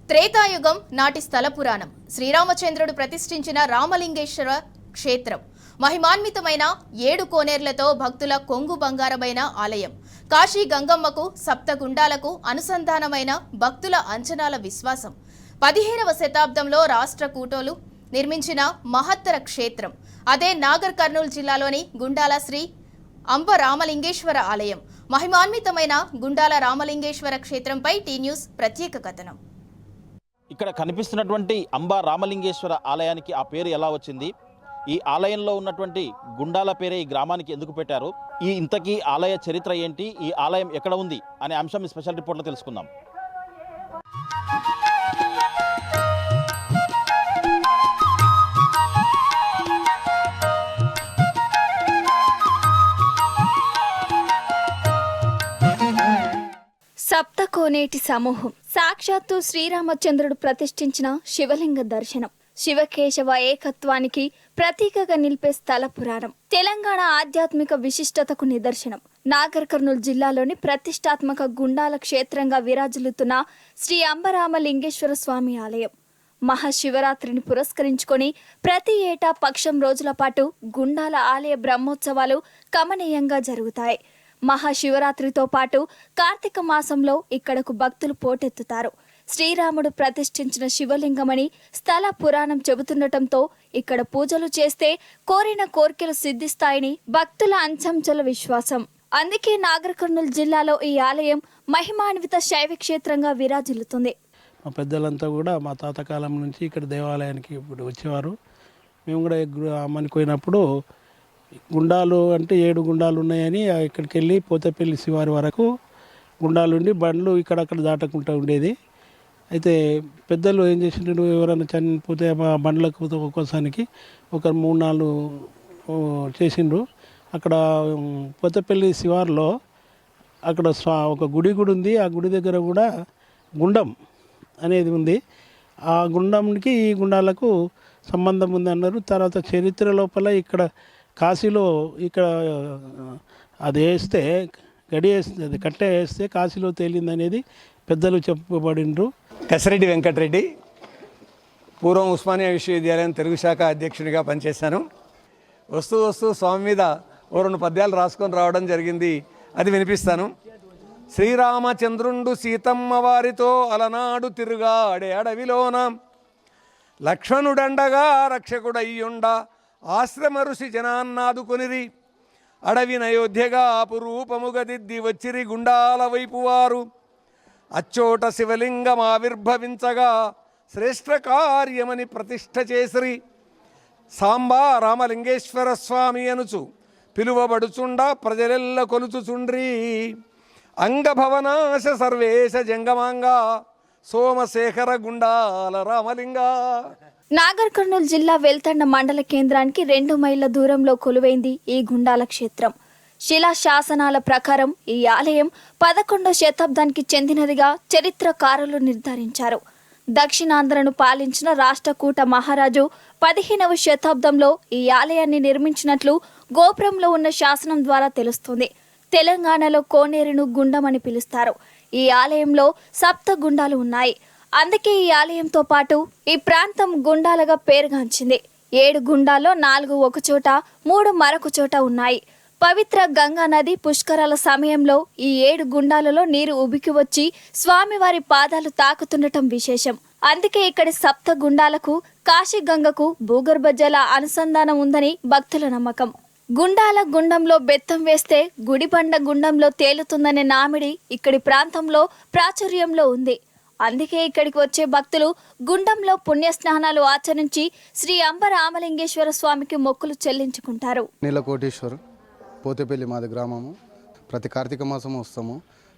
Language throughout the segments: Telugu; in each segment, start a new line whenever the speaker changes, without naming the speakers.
త్రేతాయుగం నాటి స్థల పురాణం. శ్రీరామచంద్రుడు ప్రతిష్ఠించిన రామలింగేశ్వర క్షేత్రం మహిమాన్వితమైన 7 కోనేర్లతో భక్తుల కొంగు బంగారమైన ఆలయం. కాశీ గంగమ్మకు సప్తగుండాలకు అనుసంధానమైన భక్తుల అంచనాల విశ్వాసం. 17వ శతాబ్దంలో రాష్ట్ర కూటోలు నిర్మించిన మహత్తర క్షేత్రం. అదే నాగర్ కర్నూలు జిల్లాలోని గుండాల శ్రీ అంబ రామలింగేశ్వర ఆలయం. మహిమాన్వితమైన గుండాల రామలింగేశ్వర క్షేత్రంపై టీ న్యూస్ ప్రత్యేక కథనం.
ఇక్కడ కనిపిస్తున్నటువంటి అంబా రామలింగేశ్వర ఆలయానికి ఆ పేరు ఎలా వచ్చింది, ఈ ఆలయంలో ఉన్నటువంటి గుండాల పేరే ఈ గ్రామానికి ఎందుకు పెట్టారు, ఈ ఇంతకీ ఆలయ చరిత్ర ఏంటి, ఈ ఆలయం ఎక్కడ ఉంది అనే అంశం ఈ స్పెషల్ రిపోర్ట్లో తెలుసుకుందాం.
సప్తకోనేటి సమూహం సాక్షాత్తు శ్రీరామచంద్రుడు ప్రతిష్ఠించిన శివలింగ దర్శనం. శివకేశవ ఏకత్వానికి ప్రతీకగా నిలిపే స్థల పురాణం. తెలంగాణ ఆధ్యాత్మిక విశిష్టతకు నిదర్శనం. నాగర్ కర్నూలు జిల్లాలోని ప్రతిష్టాత్మక గుండాల క్షేత్రంగా విరాజిల్లుతున్న శ్రీ అంబరామలింగేశ్వర స్వామి ఆలయం. మహాశివరాత్రిని పురస్కరించుకొని ప్రతి ఏటా పక్షం రోజుల పాటు గుండాల ఆలయ బ్రహ్మోత్సవాలు కమనీయంగా జరుగుతాయి. మహాశివరాత్రితో పాటు కార్తీక మాసంలో ఇక్కడకు భక్తులు పోటెత్తుతారు. శ్రీరాముడు ప్రతిష్ఠించిన శివలింగమని స్థల పురాణం చెబుతుండటంతో ఇక్కడ పూజలు చేస్తే కోరిన కోర్కెలు సిద్ధిస్తాయని భక్తుల అంచంచల విశ్వాసం. అందుకే నాగర్ కర్నూలు జిల్లాలో ఈ ఆలయం మహిమాన్విత శైవ క్షేత్రంగా విరాజిల్లుతుంది.
మా పెద్దలంతా కూడా మా తాత కాలం నుంచి ఇక్కడ దేవాలయానికి ఇప్పుడు వచ్చేవారు. మేము కూడా అమ్మనికి పోయినప్పుడు గుండాలు అంటే 7 గుండాలు ఉన్నాయని ఇక్కడికి వెళ్ళి పోతేపల్లి శివారి వరకు గుండాలుండి బండ్లు ఇక్కడక్కడ దాటకుండా ఉండేది. అయితే పెద్దలు ఏం చేసిండ్రు, ఎవరైనా చనిపోతే మా బండ్లకు ఒక్కోసానికి ఒక 3-4 చేసిండ్రు. అక్కడ పోతేపల్లి శివారులో అక్కడ ఒక గుడి కూడా ఉంది. ఆ గుడి దగ్గర కూడా గుండం అనేది ఉంది. ఆ గుండంకి ఈ గుండాలకు సంబంధం ఉంది అన్నారు. తర్వాత చరిత్ర లోపల ఇక్కడ కాశీలో ఇక్కడ అది వేస్తే గడి వేస్తే అది కట్ట వేస్తే కాశీలో తేలింది అనేది పెద్దలు చెప్పబడిండ్రు.
కసిరెడ్డి వెంకటరెడ్డి, పూర్వం ఉస్మానియా విశ్వవిద్యాలయం తెలుగు శాఖ అధ్యక్షుడిగా పనిచేశాను. వస్తూ స్వామి మీద 2 పద్యాలు రాసుకొని రావడం జరిగింది, అది వినిపిస్తాను. శ్రీరామచంద్రుండు సీతమ్మ వారితో అలనాడు తిరుగాడే అడవిలోన, లక్ష్మణుడండగా రక్షకుడయ్యుండ ఆశ్రమ ఋషి జనాన్నాదుకొనిరి, అడవి నయోధ్యగా అపురూపముగదిద్ది వచ్చిరి గుండాల వైపు వారు, అచ్చోట శివలింగం ఆవిర్భవించగా శ్రేష్ఠ కార్యమని ప్రతిష్ఠ చేసిరి, సాంబా రామలింగేశ్వర స్వామి అనుచు పిలువబడుచుండ ప్రజలెల్ల కొలుచుచుండ్రి, అంగభవనాశ సర్వేశ జంగమాంగా సోమశేఖర గుండాల రామలింగ.
నాగర్ కర్నూలు జిల్లా వెల్తండ మండల కేంద్రానికి 2 మైళ్ళ దూరంలో కొలువైంది ఈ గుండాల క్షేత్రం. శిలా శాసనాల ప్రకారం ఈ ఆలయం 11వ శతాబ్దానికి చెందినదిగా చరిత్రకారులు నిర్ధారించారు. దక్షిణాంధ్రను పాలించిన రాష్ట్రకూట మహారాజు 15వ శతాబ్దంలో ఈ ఆలయాన్ని నిర్మించినట్లు గోపురంలో ఉన్న శాసనం ద్వారా తెలుస్తుంది. తెలంగాణలో కోనేరును గుండం అని పిలుస్తారు. ఈ ఆలయంలో 7 గుండాలు ఉన్నాయి. అందుకే ఈ ఆలయంతో పాటు ఈ ప్రాంతం గుండాలుగా పేరుగాంచింది. 7 గుండాల్లో 4 ఒక చోట, 3 మరొక చోట ఉన్నాయి. పవిత్ర గంగా నది పుష్కరాల సమయంలో ఈ 7 గుండాలలో నీరు ఉబికి వచ్చి స్వామివారి పాదాలు తాకుతుండటం విశేషం. అందుకే ఇక్కడి 7 గుండాలకు కాశీ గంగకు భూగర్భ జల అనుసంధానం ఉందని భక్తుల నమ్మకం. గుండాల గుండంలో బెత్తం వేస్తే గుడిబండ గుండంలో తేలుతుందనే నామిడి ఇక్కడి ప్రాంతంలో ప్రాచుర్యంలో ఉంది. అందుకే ఇక్కడికి వచ్చే భక్తులు గుండంలో పుణ్యస్నానాలు ఆచరించి శ్రీ అంబ రామలింగేశ్వర స్వామికి మొక్కులు చెల్లించుకుంటారు.
నీలకోటేశ్వర్ పోతేపల్లి మాది గ్రామము. ప్రతి కార్తీక మాసం వస్తాము.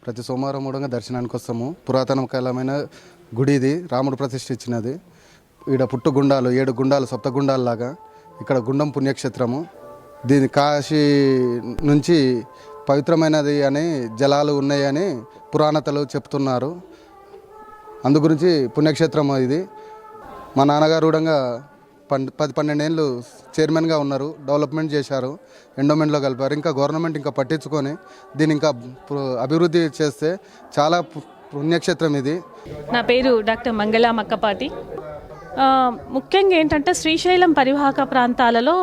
ప్రతి సోమవారం మూడంగా దర్శనానికి వస్తాము. పురాతన కాలమైన గుడి ఇది, రాముడు ప్రతిష్ఠించినది. ఈడ పుట్టు గుండాలు 7 గుండాలు 7 గుండాలలాగా ఇక్కడ గుండం పుణ్యక్షేత్రము. దీని కాశీ నుంచి పవిత్రమైనది అని జలాలు ఉన్నాయని పురాణతలు చెప్తున్నారు. అందు గురించి పుణ్యక్షేత్రం ఇది. మా నాన్నగారు కూడా 10-12 ఏళ్ళు చైర్మన్గా ఉన్నారు. డెవలప్మెంట్ చేశారు, ఎండోమెంట్లో కలిపారు. ఇంకా గవర్నమెంట్ ఇంకా పట్టించుకొని దీన్ని ఇంకా అభివృద్ధి చేస్తే చాలా పుణ్యక్షేత్రం ఇది.
నా పేరు డాక్టర్ మంగళ మక్కపాటి. ముఖ్యంగా ఏంటంటే శ్రీశైలం పరివాహక ప్రాంతాలలో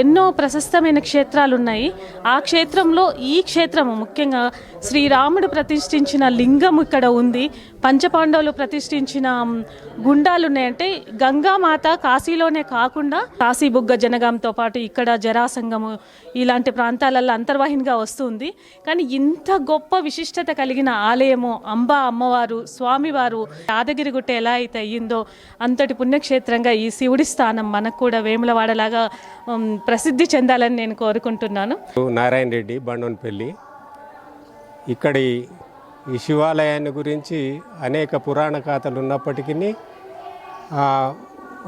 ఎన్నో ప్రశస్తమైన క్షేత్రాలు ఉన్నాయి. ఆ క్షేత్రంలో ఈ క్షేత్రము ముఖ్యంగా శ్రీరాముడు ప్రతిష్ఠించిన లింగం ఇక్కడ ఉంది. పంచపాండవులు ప్రతిష్ఠించిన గుండాలు ఉన్నాయంటే గంగామాత కాశీలోనే కాకుండా కాశీబుగ్గ జనగాంతో పాటు ఇక్కడ జరాసంగము ఇలాంటి ప్రాంతాలలో అంతర్వాహినిగా వస్తుంది. కానీ ఇంత గొప్ప విశిష్టత కలిగిన ఆలయము అంబా అమ్మవారు స్వామివారు యాదగిరిగుట్ట ఎలా అయితే అయ్యిందో అంతటి పుణ్యక్షేత్రంగా ఈ శివుడి స్థానం మనకు కూడా వేములవాడలాగా ప్రసిద్ధి చెందాలని నేను కోరుకుంటున్నాను.
నారాయణ రెడ్డి బండోన్పల్లి. ఇక్కడి ఈ శివాలయాన్ని గురించి అనేక పురాణ కథలు ఉన్నప్పటికీ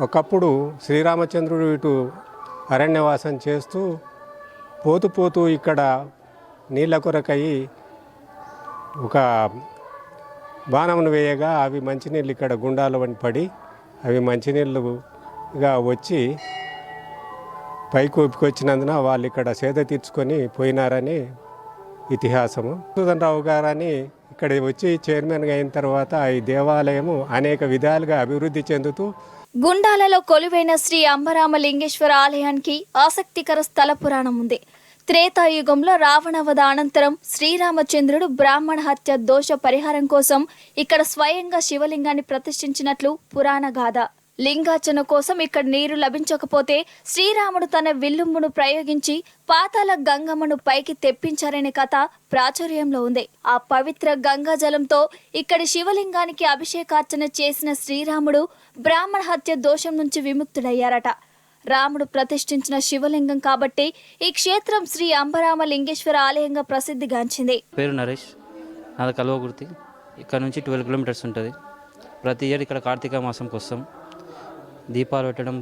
ఒకప్పుడు శ్రీరామచంద్రుడు ఇటు అరణ్యవాసం చేస్తూ పోతూ ఇక్కడ నీళ్ళ కొరకై ఒక బాణమును వేయగా అవి మంచినీళ్ళు ఇక్కడ గుండాల వంటి పడి అవి మంచినీళ్ళుగా వచ్చి పైకి ఒప్పికొచ్చినందున వాళ్ళు ఇక్కడ సేద తీర్చుకొని పోయినారని ఇతిహాసము. మధుసూదన్ రావు గారని ఇక్కడ వచ్చి చైర్మన్గా అయిన తర్వాత ఈ దేవాలయము అనేక విధాలుగా అభివృద్ధి చెందుతూ
గుండాలలో కొలువైన శ్రీ అంబరామలింగేశ్వర ఆలయానికి ఆసక్తికర స్థల పురాణం ఉంది. త్రేతాయుగంలో రావణవధ అనంతరం శ్రీరామచంద్రుడు బ్రాహ్మణ హత్య దోష పరిహారం కోసం ఇక్కడ స్వయంగా శివలింగాన్ని ప్రతిష్ఠించినట్లు పురాణ గాథ. లింగార్చన కోసం ఇక్కడ నీరు లభించకపోతే శ్రీరాముడు తన విల్లుంబును ప్రయోగించి పాతాల గంగమ్మను పైకి తెప్పించారనే కథ ప్రాచుర్యంలో ఉంది. ఆ పవిత్ర గంగా జలంతో ఇక్కడి శివలింగానికి అభిషేకార్చన చేసిన శ్రీరాముడు బ్రాహ్మణ హత్య దోషం నుంచి విముక్తుడయ్యారట. రాముడు ప్రతిష్ఠించిన శివలింగం కాబట్టి ఈ క్షేత్రం శ్రీ అంబరామలింగేశ్వర ఆలయంగా ప్రసిద్ధిగాంచింది.
పేరు నరేష్, నాది కల్వకుర్తి. ఇక్కడ నుంచి 12 కిలోమీటర్స్ ఉంటుంది. ప్రతి ఇయర్ ఇక్కడ కార్తీక మాసంకి వస్తాం. దీపాలు పెట్టడం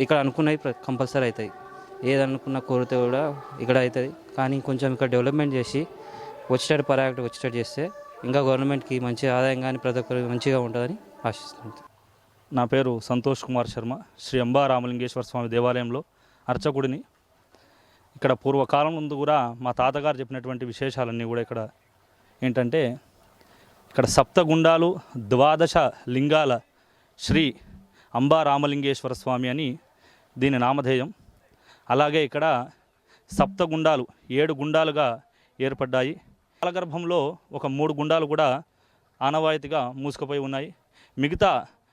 ఇక్కడ అనుకున్నవి కంపల్సరీ అవుతాయి. ఏదనుకున్న కోరితే కూడా ఇక్కడ అవుతుంది. కానీ కొంచెం ఇక్కడ డెవలప్మెంట్ చేసి వచ్చేటట్టు పర్యాటకు వచ్చేటట్టు చేస్తే ఇంకా గవర్నమెంట్కి మంచి ఆదాయం కానీ ప్రతి ఒక్కరికి మంచిగా ఉంటుందని ఆశిస్తుంది.
నా పేరు సంతోష్ కుమార్ శర్మ. శ్రీ అంబా రామలింగేశ్వర స్వామి దేవాలయంలో అర్చకుడిని. ఇక్కడ పూర్వకాలం ముందు కూడా మా తాతగారు చెప్పినటువంటి విశేషాలన్నీ కూడా ఇక్కడ ఏంటంటే ఇక్కడ సప్తగుండాలు 12 లింగాల శ్రీ అంబా రామలింగేశ్వర స్వామి అని దీని నామధేయం. అలాగే ఇక్కడ సప్తగుండాలు 7 గుండాలుగా ఏర్పడ్డాయి. కాలగర్భంలో ఒక 3 గుండాలు కూడా ఆనవాయితీగా మూసుకుపోయి ఉన్నాయి. మిగతా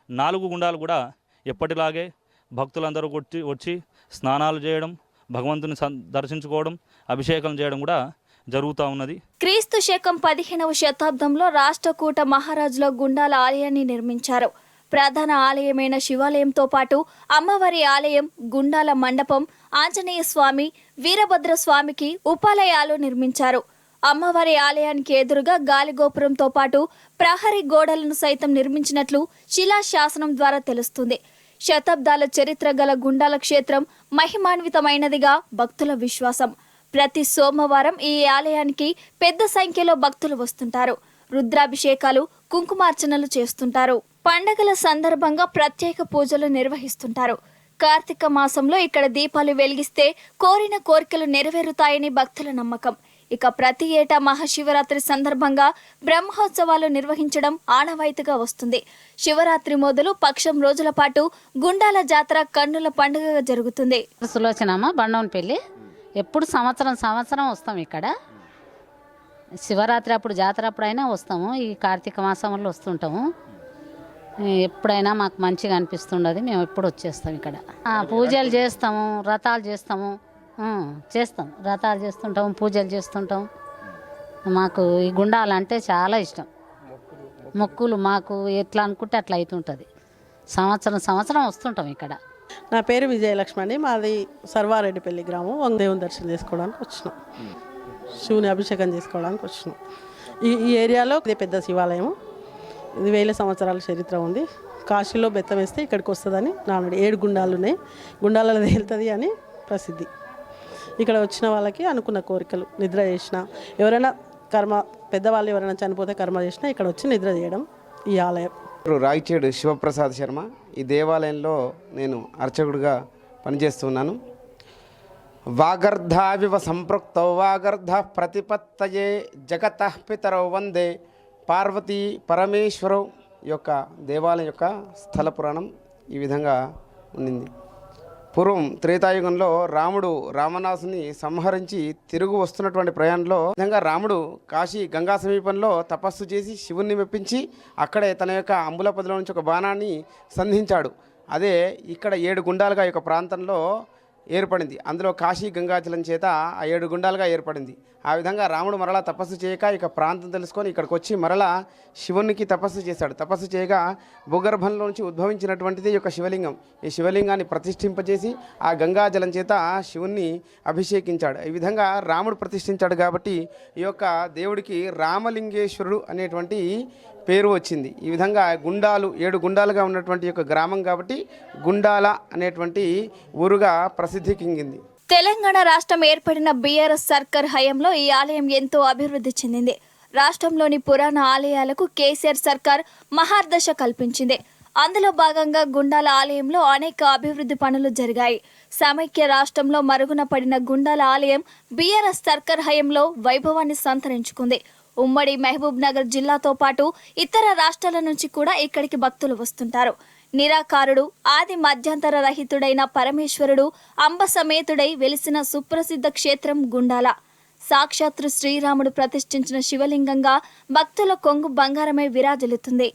4 గుండాలు కూడా ఎప్పటిలాగే భక్తులందరూ వచ్చి స్నానాలు చేయడం, భగవంతుని దర్శించుకోవడం, అభిషేకం చేయడం కూడా జరుగుతూ ఉన్నది.
క్రీస్తు శకం 15వ శతాబ్దంలో రాష్ట్రకూట మహారాజుల గుండాల ఆలయాన్ని నిర్మించారు. ప్రధాన ఆలయమైన శివాలయంతో పాటు అమ్మవారి ఆలయం, గుండాల మండపం, ఆంజనేయ స్వామి, వీరభద్ర స్వామికి ఉపాలయాలు నిర్మించారు. అమ్మవారి ఆలయానికి ఎదురుగా గాలిగోపురంతో పాటు ప్రహరీ గోడలను సైతం నిర్మించినట్లు శిలాశాసనం ద్వారా తెలుస్తుంది. శతాబ్దాల చరిత్ర గల గుండాల క్షేత్రం మహిమాన్వితమైనదిగా భక్తుల విశ్వాసం. ప్రతి సోమవారం ఈ ఆలయానికి పెద్ద సంఖ్యలో భక్తులు వస్తుంటారు. రుద్రాభిషేకాలు, కుంకుమార్చనలు చేస్తుంటారు. పండగల సందర్భంగా ప్రత్యేక పూజలు నిర్వహిస్తుంటారు. కార్తీక మాసంలో ఇక్కడ దీపాలు వెలిగిస్తే కోరిన కోరికలు నెరవేరుతాయని భక్తుల నమ్మకం. ఇక ప్రతి ఏటా మహాశివరాత్రి సందర్భంగా బ్రహ్మోత్సవాలు నిర్వహించడం ఆనవాయితీగా వస్తుంది. శివరాత్రి మొదలు పక్షం రోజుల పాటు గుండాల జాతర కన్నుల పండుగగా జరుగుతుంది.
సులోచనమ్మ, బండవనపల్లి. ఎప్పుడు సంవత్సరం వస్తాం ఇక్కడ. శివరాత్రి అప్పుడు జాతర అప్పుడైనా వస్తాము. ఈ కార్తీక మాసంలో వస్తుంటాము. ఎప్పుడైనా మాకు మంచిగా అనిపిస్తుండదు. మేము ఎప్పుడు వచ్చేస్తాం ఇక్కడ. పూజలు చేస్తాము, వ్రతాలు చేస్తాము, వ్రతాలు చేస్తుంటాం, పూజలు చేస్తుంటాం. మాకు ఈ గుండాలంటే చాలా ఇష్టం. మొక్కులు మాకు ఎట్లా అనుకుంటే అట్లా అవుతుంటుంది. సంవత్సరం వస్తుంటాం ఇక్కడ.
నా పేరు విజయలక్ష్మి అండి. మాది సర్వారెడ్డిపల్లి గ్రామం. దేవుని దర్శనం చేసుకోవడానికి వచ్చినాం. శివుని అభిషేకం చేసుకోవడానికి వచ్చినాం. ఈ ఏరియాలో ఇది పెద్ద శివాలయం. ఇది 1000 సంవత్సరాల చరిత్ర ఉంది. కాశీలో బెత్తం వేస్తే ఇక్కడికి వస్తుందని నానుడి. 7 గుండాలు ఉన్నాయి. గుండాలలో తేలుతుంది అని ప్రసిద్ధి. ఇక్కడ వచ్చిన వాళ్ళకి అనుకున్న కోరికలు, నిద్ర చేసిన ఎవరైనా పెద్దవాళ్ళు ఎవరైనా చనిపోతే కర్మ చేసినా ఇక్కడ వచ్చి నిద్ర చేయడం ఈ ఆలయం.
రాయిచేడు శివప్రసాద్ శర్మ. ఈ దేవాలయంలో నేను అర్చకుడిగా పనిచేస్తున్నాను. వాగర్ధావివ సంపృక్తౌ వాగర్ధ ప్రతిపత్తయే జగతః పితరౌ వందే పార్వతీ పరమేశ్వరం యొక్క దేవాలయం యొక్క స్థల పురాణం ఈ విధంగా ఉండింది. పూర్వం త్రేతాయుగంలో రాముడు రావణాసుని సంహరించి తిరుగు వస్తున్నటువంటి ప్రయాణంలో విధంగా రాముడు కాశీ గంగా సమీపంలో తపస్సు చేసి శివుణ్ణి మెప్పించి అక్కడే తన యొక్క అంబులపదిలో నుంచి ఒక బాణాన్ని సంధించాడు. అదే ఇక్కడ 7 గుండాలుగా ఈ యొక్క ప్రాంతంలో ఏర్పడింది. అందులో కాశీ గంగాజలం చేత ఆ 7 గుండాలుగా ఏర్పడింది. ఆ విధంగా రాముడు మరలా తపస్సు చేయక ఇక ప్రాంతం తెలుసుకొని ఇక్కడికి వచ్చి మరలా శివునికి తపస్సు చేశాడు. తపస్సు చేయగా భూగర్భంలో నుంచి ఉద్భవించినటువంటిది ఈ యొక్క శివలింగం. ఈ శివలింగాన్ని ప్రతిష్ఠింపజేసి ఆ గంగాజలం చేత శివుణ్ణి అభిషేకించాడు. ఈ విధంగా రాముడు ప్రతిష్ఠించాడు కాబట్టి ఈ యొక్క దేవుడికి రామలింగేశ్వరుడు అనేటువంటి పేరు వచ్చింది. ఈ విధంగా గుండాలు 7 గుండాలుగా ఉన్నటువంటి యొక్క గ్రామం కాబట్టి గుండాల అనేటువంటి ఊరుగా ప్రసిద్ధి కింగింది.
తెలంగాణ రాష్ట్రం ఏర్పడిన బీఆర్ఎస్ సర్కార్ హయాంలో ఈ ఆలయం ఎంతో అభివృద్ధి చెందింది. రాష్ట్రంలోని పురాణ ఆలయాలకు కేసీఆర్ సర్కార్ మహార్దశ కల్పించింది. అందులో భాగంగా గుండాల ఆలయంలో అనేక అభివృద్ధి పనులు జరిగాయి. సమైక్య రాష్ట్రంలో మరుగున పడిన గుండాల ఆలయం బీఆర్ఎస్ సర్కార్ హయాంలో వైభవాన్ని సంతరించుకుంది. ఉమ్మడి మహబూబ్ నగర్ జిల్లాతో పాటు ఇతర రాష్ట్రాల నుంచి కూడా ఇక్కడికి భక్తులు వస్తుంటారు. నిరాకారుడు, ఆది మధ్యంతర రహితుడైన పరమేశ్వరుడు అంబ సమేతుడై వెలిసిన సుప్రసిద్ధ క్షేత్రం గుండాల. సాక్షాత్తు శ్రీరాముడు ప్రతిష్ఠించిన శివలింగంగా భక్తుల కొంగు బంగారమై విరాజిల్లుతుంది.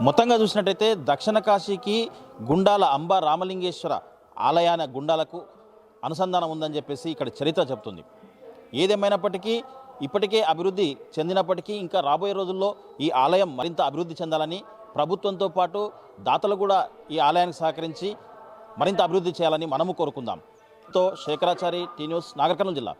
మొత్తంగా చూసినట్టయితే దక్షిణ కాశీకి గుండాల అంబా రామలింగేశ్వర ఆలయాన గుండాలకు అనుసంధానం ఉందని చెప్పేసి ఇక్కడ చరిత్ర చెప్తుంది. ఏదేమైనప్పటికీ ఇప్పటికే అభివృద్ధి చెందినప్పటికీ ఇంకా రాబోయే రోజుల్లో ఈ ఆలయం మరింత అభివృద్ధి చెందాలని ప్రభుత్వంతో పాటు దాతలు కూడా ఈ ఆలయానికి సహకరించి మరింత అభివృద్ధి చేయాలని మనము కోరుకుందాం. తో శేఖరాచారి, టీ న్యూస్, నాగర్ కర్నూలు జిల్లా.